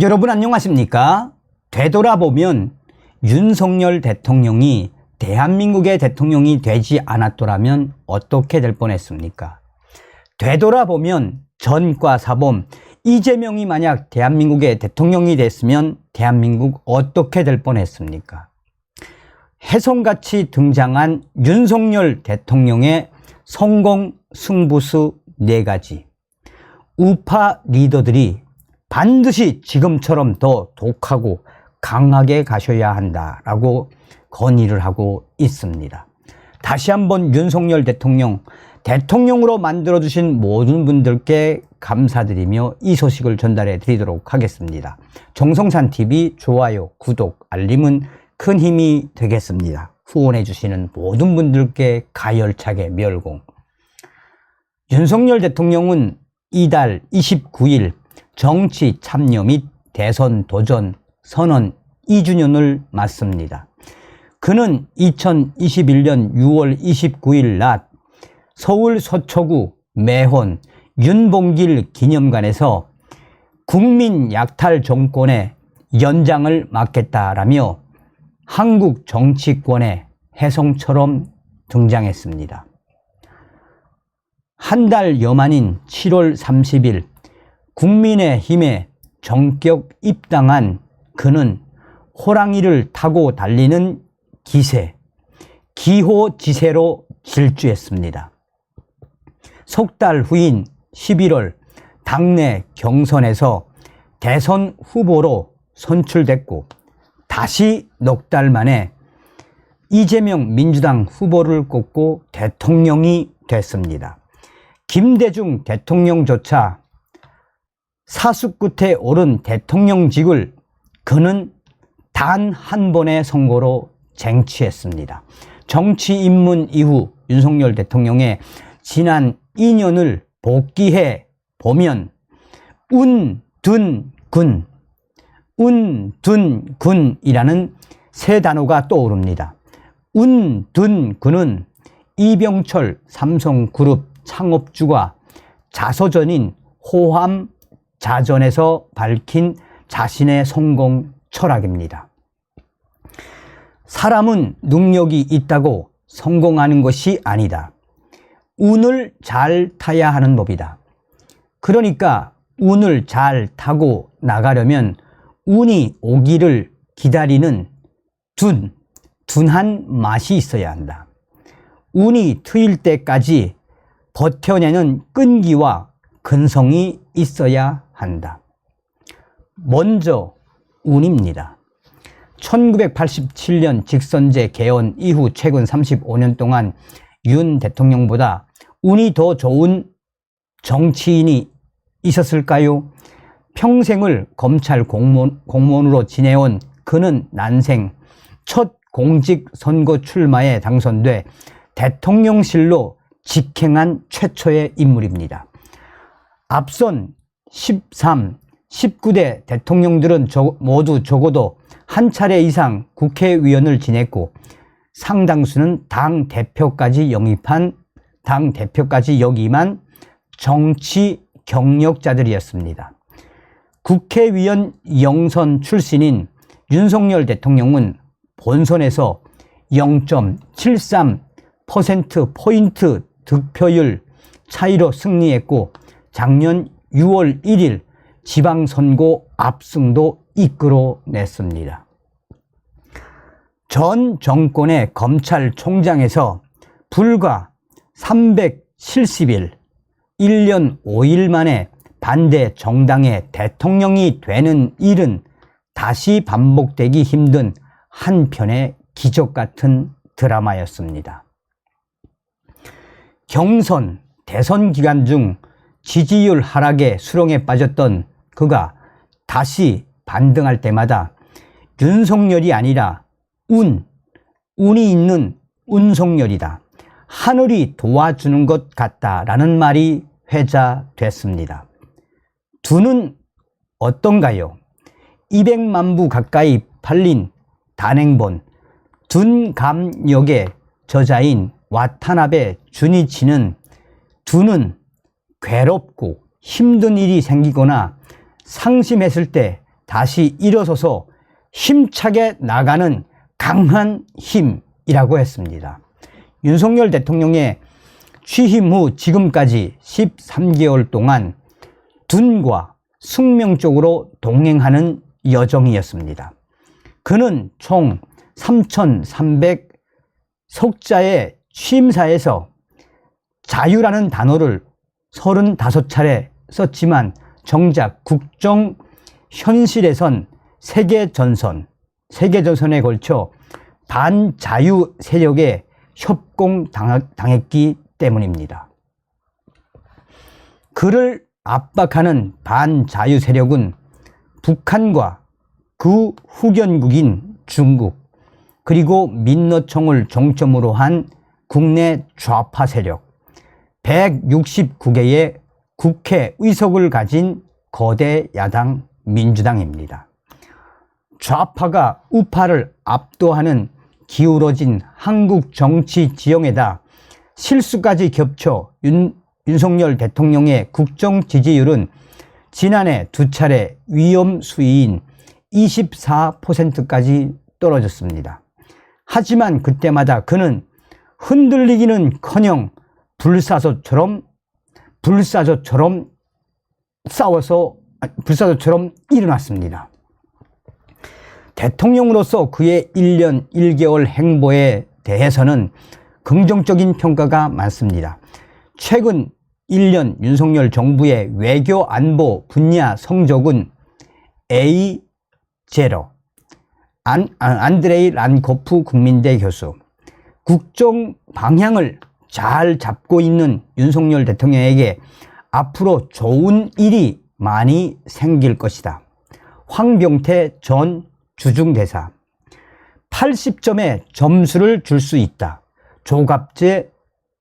여러분 안녕하십니까? 되돌아보면 윤석열 대통령이 대한민국의 대통령이 되지 않았더라면 어떻게 될 뻔했습니까? 되돌아보면 전과 사범 이재명이 만약 대한민국의 대통령이 됐으면 대한민국 어떻게 될 뻔했습니까? 혜성같이 등장한 윤석열 대통령의 성공 승부수 4가지. 우파 리더들이 반드시 지금처럼 더 독하고 강하게 가셔야 한다라고 건의를 하고 있습니다. 다시 한번 윤석열 대통령으로 만들어주신 모든 분들께 감사드리며 이 소식을 전달해 드리도록 하겠습니다. 정성산TV 좋아요, 구독, 알림은 큰 힘이 되겠습니다. 후원해 주시는 모든 분들께 가열차게 멸공. 윤석열 대통령은 이달 29일 정치 참여 및 대선 도전 선언 2주년을 맞습니다. 그는 2021년 6월 29일 낮 서울 서초구 매혼 윤봉길 기념관에서 국민 약탈 정권의 연장을 맡겠다라며 한국 정치권의 혜성처럼 등장했습니다. 한 달여 만인 7월 30일 국민의힘에 정격 입당한 그는 호랑이를 타고 달리는 기세, 기호지세로 질주했습니다. 석 달 후인 11월 당내 경선에서 대선 후보로 선출됐고 다시 넉 달 만에 이재명 민주당 후보를 꼽고 대통령이 됐습니다. 김대중 대통령조차 사수 끝에 오른 대통령직을 그는 단 한 번의 선거로 쟁취했습니다. 정치 입문 이후 윤석열 대통령의 지난 2년을 복기해 보면 운둔군이라는 세 단어가 떠오릅니다. 운둔군은 이병철 삼성그룹 창업주가 자서전인 호암 자전에서 밝힌 자신의 성공 철학입니다. 사람은 능력이 있다고 성공하는 것이 아니다. 운을 잘 타야 하는 법이다. 그러니까 운을 잘 타고 나가려면 운이 오기를 기다리는 둔한 맛이 있어야 한다. 운이 트일 때까지 버텨내는 끈기와 근성이 있어야 한다. 먼저 운입니다. 1987년 직선제 개헌 이후 최근 35년 동안 윤 대통령보다 운이 더 좋은 정치인이 있었을까요? 평생을 검찰 공무원으로 지내온 그는 난생 첫 공직 선거 출마에 당선돼 대통령실로 직행한 최초의 인물입니다. 앞선 13, 19대 대통령들은 모두 적어도 한 차례 이상 국회의원을 지냈고 상당수는 당 대표까지 역임한 정치 경력자들이었습니다. 국회의원 영선 출신인 윤석열 대통령은 본선에서 0.73%포인트 득표율 차이로 승리했고 작년 6월 1일 지방선거 압승도 이끌어냈습니다. 전 정권의 검찰총장에서 불과 370일, 1년 5일 만에 반대 정당의 대통령이 되는 일은 다시 반복되기 힘든 한편의 기적 같은 드라마였습니다. 경선, 대선 기간 중 지지율 하락에 수렁에 빠졌던 그가 다시 반등할 때마다 윤석열이 아니라 운이 있는 운석열이다. 하늘이 도와주는 것 같다라는 말이 회자됐습니다. 둔은 어떤가요? 200만 부 가까이 팔린 단행본 둔감역의 저자인 와타나베 주니치는 둔은 괴롭고 힘든 일이 생기거나 상심했을 때 다시 일어서서 힘차게 나가는 강한 힘이라고 했습니다. 윤석열 대통령의 취임 후 지금까지 13개월 동안 둔과 숙명 쪽으로 동행하는 여정이었습니다. 그는 총 3,300석자의 취임사에서 자유라는 단어를 35차례 썼지만 정작 국정 현실에선 세계전선에 걸쳐 반자유 세력에 협공당했기 때문입니다. 그를 압박하는 반자유 세력은 북한과 그 후견국인 중국, 그리고 민노총을 정점으로 한 국내 좌파 세력, 169개의 국회 의석을 가진 거대 야당 민주당입니다. 좌파가 우파를 압도하는 기울어진 한국 정치 지형에다 실수까지 겹쳐 윤석열 대통령의 국정 지지율은 지난해 두 차례 위험 수위인 24%까지 떨어졌습니다. 하지만 그때마다 그는 흔들리기는커녕 불사조처럼 일어났습니다. 대통령으로서 그의 1년 1개월 행보에 대해서는 긍정적인 평가가 많습니다. 최근 1년 윤석열 정부의 외교 안보 분야 성적은 A0. 안드레이 란코프 국민대 교수. 국정 방향을 잘 잡고 있는 윤석열 대통령에게 앞으로 좋은 일이 많이 생길 것이다. 황병태 전 주중대사. 80점의 점수를 줄 수 있다.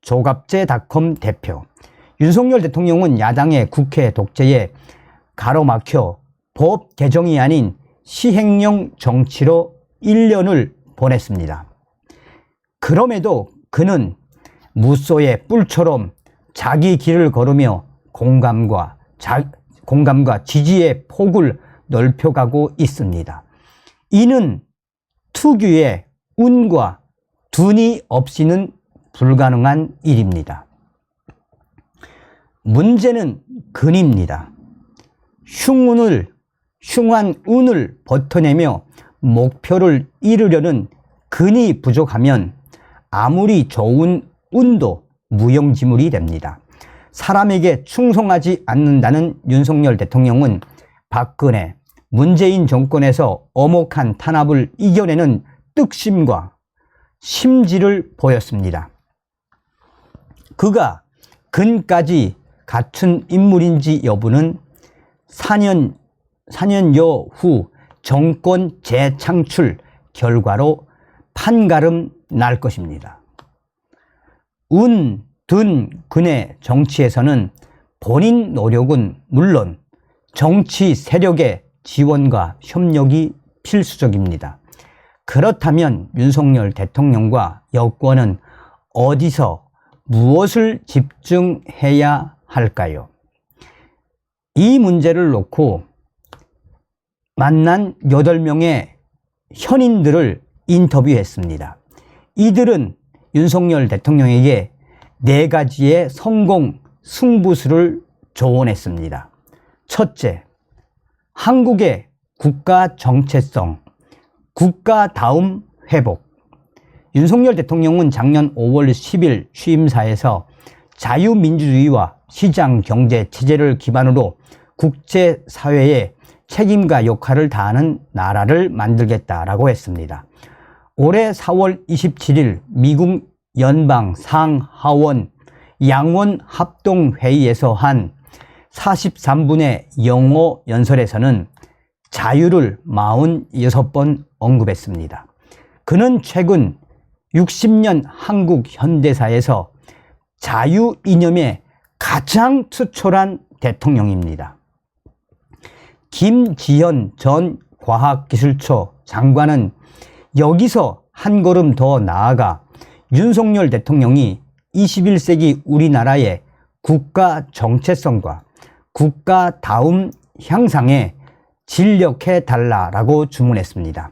조갑제닷컴 대표. 윤석열 대통령은 야당의 국회 독재에 가로막혀 법 개정이 아닌 시행령 정치로 1년을 보냈습니다. 그럼에도 그는 무소의 뿔처럼 자기 길을 걸으며 공감과 지지의 폭을 넓혀가고 있습니다. 이는 특유의 운과 둔이 없이는 불가능한 일입니다. 문제는 근입니다. 흉한 운을 버텨내며 목표를 이루려는 근이 부족하면 아무리 좋은 운도 무용지물이 됩니다. 사람에게 충성하지 않는다는 윤석열 대통령은 박근혜, 문재인 정권에서 엄혹한 탄압을 이겨내는 뜻심과 심지를 보였습니다. 그가 근까지 갖춘 인물인지 여부는 4년여 후 정권 재창출 결과로 판가름 날 것입니다. 든, 근의 정치에서는 본인 노력은 물론 정치 세력의 지원과 협력이 필수적입니다. 그렇다면 윤석열 대통령과 여권은 어디서 무엇을 집중해야 할까요? 이 문제를 놓고 만난 8명의 현인들을 인터뷰했습니다. 이들은 윤석열 대통령에게 4가지의 성공 승부수를 조언했습니다. 첫째, 한국의 국가 정체성, 국가다움 회복. 윤석열 대통령은 작년 5월 10일 취임사에서 자유민주주의와 시장 경제 체제를 기반으로 국제사회에 책임과 역할을 다하는 나라를 만들겠다라고 했습니다. 올해 4월 27일 미국 연방 상하원 양원 합동회의에서 한 43분의 영어 연설에서는 자유를 46번 언급했습니다. 그는 최근 60년 한국 현대사에서 자유 이념에 가장 투철한 대통령입니다. 김지현 전 과학기술처 장관은 여기서 한 걸음 더 나아가 윤석열 대통령이 21세기 우리나라의 국가 정체성과 국가다움 향상에 진력해달라라고 주문했습니다.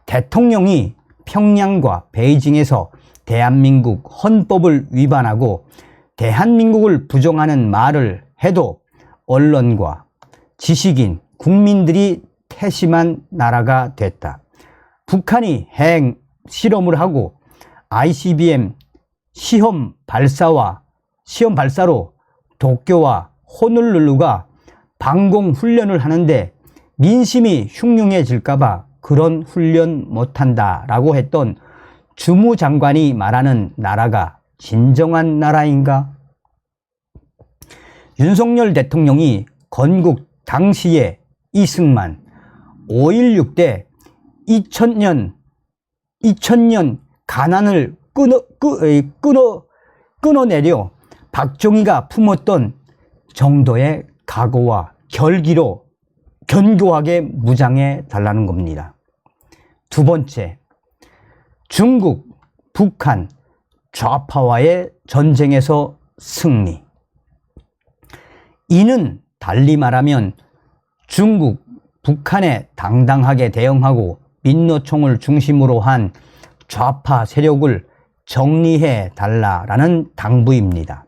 대통령이 평양과 베이징에서 대한민국 헌법을 위반하고 대한민국을 부정하는 말을 해도 언론과 지식인, 국민들이 태심한 나라가 됐다. 북한이 핵 실험을 하고 ICBM 시험 발사로 도쿄와 호놀룰루가 방공 훈련을 하는데 민심이 흉흉해질까봐 그런 훈련 못한다라고 했던 주무장관이 말하는 나라가 진정한 나라인가? 윤석열 대통령이 건국 당시에 이승만, 5.16 때 2000년 가난을 끊어내려 박정희가 품었던 정도의 각오와 결기로 견고하게 무장해 달라는 겁니다. 두 번째, 중국, 북한, 좌파와의 전쟁에서 승리. 이는 달리 말하면 중국, 북한에 당당하게 대응하고 민노총을 중심으로 한 좌파 세력을 정리해 달라라는 당부입니다.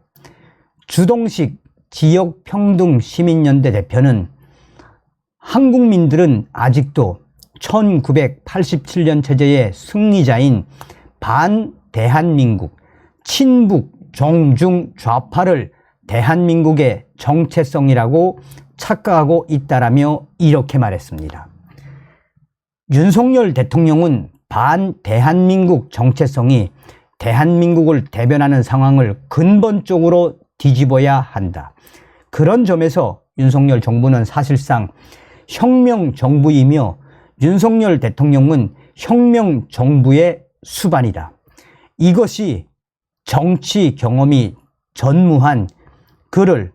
주동식 지역평등시민연대 대표는 한국민들은 아직도 1987년 체제의 승리자인 반대한민국, 친북, 정중, 좌파를 대한민국의 정체성이라고 착각하고 있다라며 이렇게 말했습니다. 윤석열 대통령은 반대한민국 정체성이 대한민국을 대변하는 상황을 근본적으로 뒤집어야 한다. 그런 점에서 윤석열 정부는 사실상 혁명 정부이며 윤석열 대통령은 혁명 정부의 수반이다. 이것이 정치 경험이 전무한 그를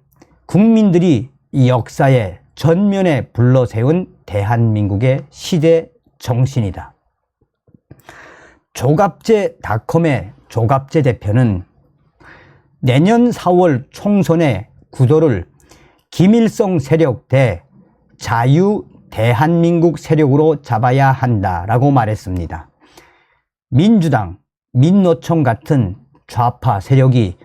국민들이 이 역사의 전면에 불러세운 대한민국의 시대 정신이다. 조갑제닷컴의 조갑제 대표는 내년 4월 총선의 구도를 김일성 세력 대 자유 대한민국 세력으로 잡아야 한다라고 말했습니다. 민주당, 민노총 같은 좌파 세력이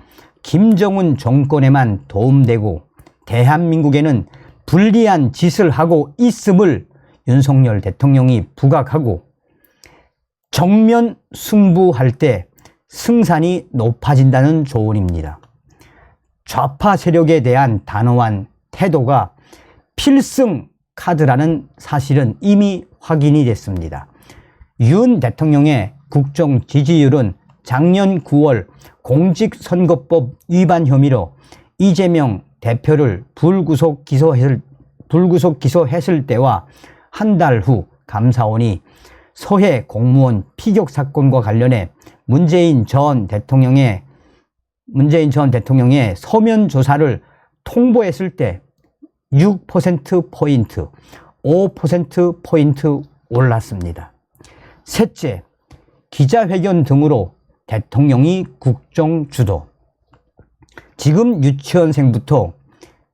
김정은 정권에만 도움되고 대한민국에는 불리한 짓을 하고 있음을 윤석열 대통령이 부각하고 정면 승부할 때 승산이 높아진다는 조언입니다. 좌파 세력에 대한 단호한 태도가 필승 카드라는 사실은 이미 확인이 됐습니다. 윤 대통령의 국정 지지율은 작년 9월 공직선거법 위반 혐의로 이재명 대표를 불구속 기소했을 때와 한 달 후 감사원이 서해 공무원 피격 사건과 관련해 문재인 전 대통령의 서면 조사를 통보했을 때 6%포인트, 5%포인트 올랐습니다. 셋째, 기자회견 등으로 대통령이 국정 주도. 지금 유치원생부터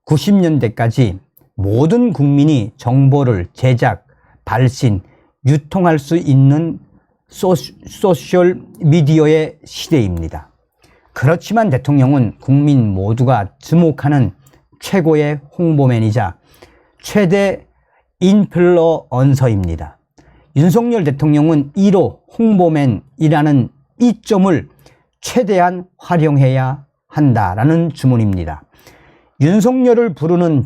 90년대까지 모든 국민이 정보를 제작, 발신, 유통할 수 있는 소셜 미디어의 시대입니다. 그렇지만 대통령은 국민 모두가 주목하는 최고의 홍보맨이자 최대 인플루언서입니다. 윤석열 대통령은 1호 홍보맨이라는 이점을 최대한 활용해야 한다라는 주문입니다. 윤석열을 부르는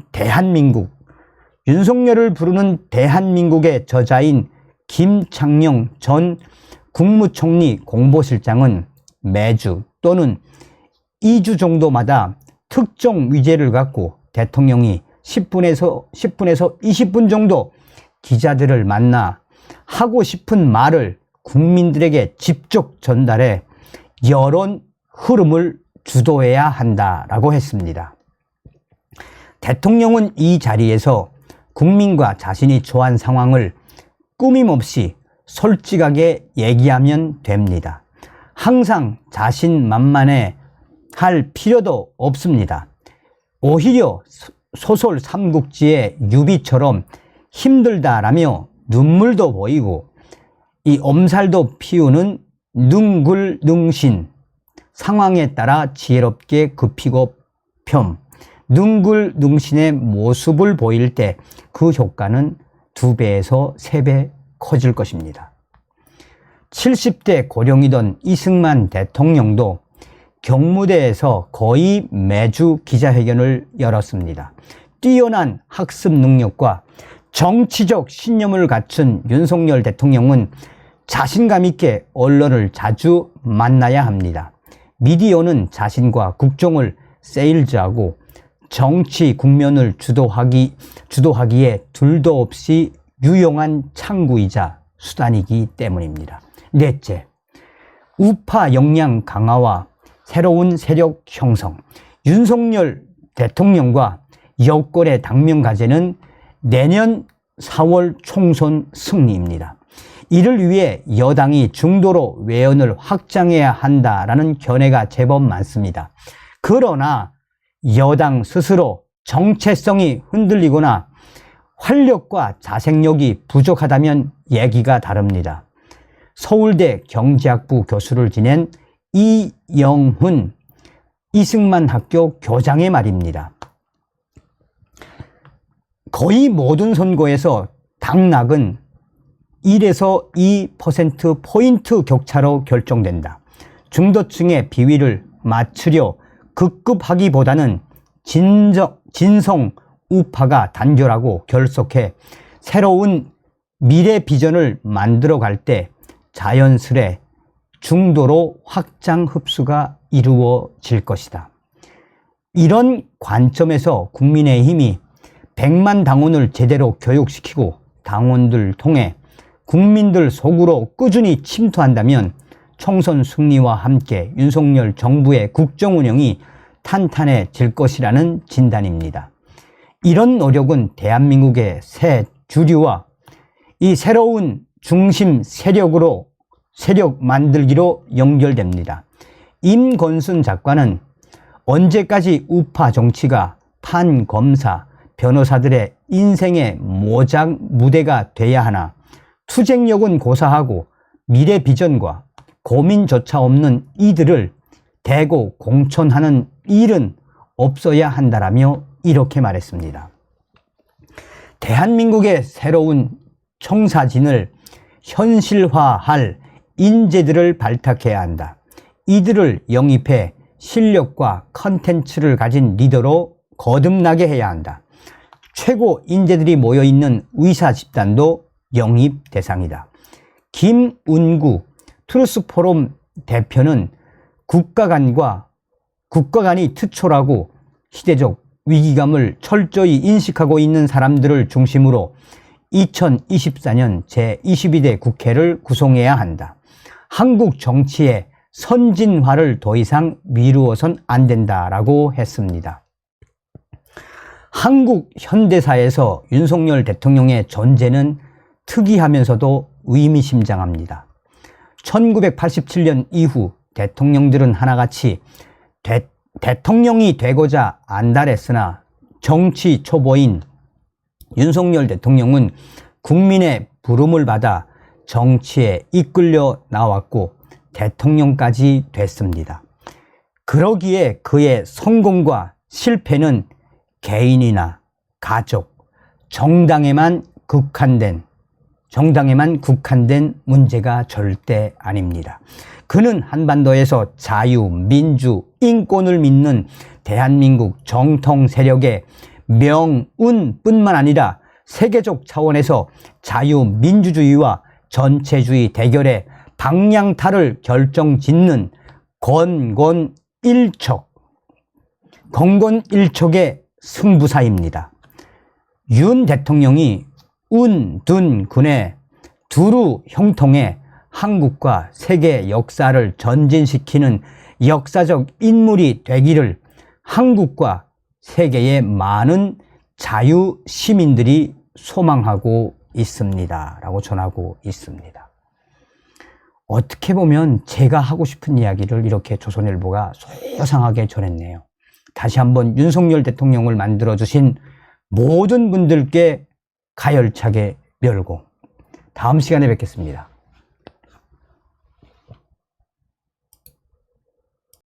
대한민국의 저자인 김창룡 전 국무총리 공보실장은 매주 또는 2주 정도마다 특정 위제를 갖고 대통령이 10분에서 20분 정도 기자들을 만나 하고 싶은 말을 국민들에게 직접 전달해 여론 흐름을 주도해야 한다라고 했습니다. 대통령은 이 자리에서 국민과 자신이 처한 상황을 꾸밈없이 솔직하게 얘기하면 됩니다. 항상 자신만만해 할 필요도 없습니다. 오히려 소설 삼국지의 유비처럼 힘들다라며 눈물도 보이고 이 엄살도 피우는 능굴능신, 상황에 따라 지혜롭게 급히고 펴 능굴능신의 모습을 보일 때 그 효과는 2배에서 3배 커질 것입니다. 70대 고령이던 이승만 대통령도 경무대에서 거의 매주 기자회견을 열었습니다. 뛰어난 학습 능력과 정치적 신념을 갖춘 윤석열 대통령은 자신감 있게 언론을 자주 만나야 합니다. 미디어는 자신과 국정을 세일즈하고 정치 국면을 주도하기에 둘도 없이 유용한 창구이자 수단이기 때문입니다. 넷째, 우파 역량 강화와 새로운 세력 형성. 윤석열 대통령과 여권의 당면 과제는 내년 4월 총선 승리입니다. 이를 위해 여당이 중도로 외연을 확장해야 한다라는 견해가 제법 많습니다. 그러나 여당 스스로 정체성이 흔들리거나 활력과 자생력이 부족하다면 얘기가 다릅니다. 서울대 경제학부 교수를 지낸 이영훈 이승만 학교 교장의 말입니다. 거의 모든 선거에서 당락은 1에서 2%포인트 격차로 결정된다. 중도층의 비위를 맞추려 급급하기보다는 진성 우파가 단결하고 결속해 새로운 미래 비전을 만들어 갈 때 자연스레 중도로 확장 흡수가 이루어질 것이다. 이런 관점에서 국민의힘이 100만 당원을 제대로 교육시키고 당원들 통해 국민들 속으로 꾸준히 침투한다면 총선 승리와 함께 윤석열 정부의 국정 운영이 탄탄해질 것이라는 진단입니다. 이런 노력은 대한민국의 새 주류와 이 새로운 중심 세력 만들기로 연결됩니다. 임건순 작가는 언제까지 우파 정치가 판검사, 변호사들의 인생의 모장 무대가 돼야 하나, 투쟁력은 고사하고 미래 비전과 고민조차 없는 이들을 대고 공천하는 일은 없어야 한다라며 이렇게 말했습니다. 대한민국의 새로운 청사진을 현실화할 인재들을 발탁해야 한다. 이들을 영입해 실력과 컨텐츠를 가진 리더로 거듭나게 해야 한다. 최고 인재들이 모여있는 의사 집단도 영입 대상이다. 김운구 트루스포럼 대표는 국가간이 특초라고 시대적 위기감을 철저히 인식하고 있는 사람들을 중심으로 2024년 제22대 국회를 구성해야 한다. 한국 정치의 선진화를 더 이상 미루어선 안 된다라고 했습니다. 한국 현대사에서 윤석열 대통령의 존재는 특이하면서도 의미심장합니다. 1987년 이후 대통령들은 하나같이 대통령이 되고자 안달했으나 정치 초보인 윤석열 대통령은 국민의 부름을 받아 정치에 이끌려 나왔고 대통령까지 됐습니다. 그러기에 그의 성공과 실패는 개인이나 가족, 정당에만 국한된 문제가 절대 아닙니다. 그는 한반도에서 자유, 민주, 인권을 믿는 대한민국 정통 세력의 명운뿐만 아니라 세계적 차원에서 자유민주주의와 전체주의 대결의 방향타를 결정짓는 건건일척의 승부사입니다. 윤 대통령이 운둔군의 두루 형통해 한국과 세계 역사를 전진시키는 역사적 인물이 되기를 한국과 세계의 많은 자유 시민들이 소망하고 있습니다. 라고 전하고 있습니다. 어떻게 보면 제가 하고 싶은 이야기를 이렇게 조선일보가 소상하게 전했네요. 다시 한번 윤석열 대통령을 만들어주신 모든 분들께 가열차게 멸고 다음 시간에 뵙겠습니다.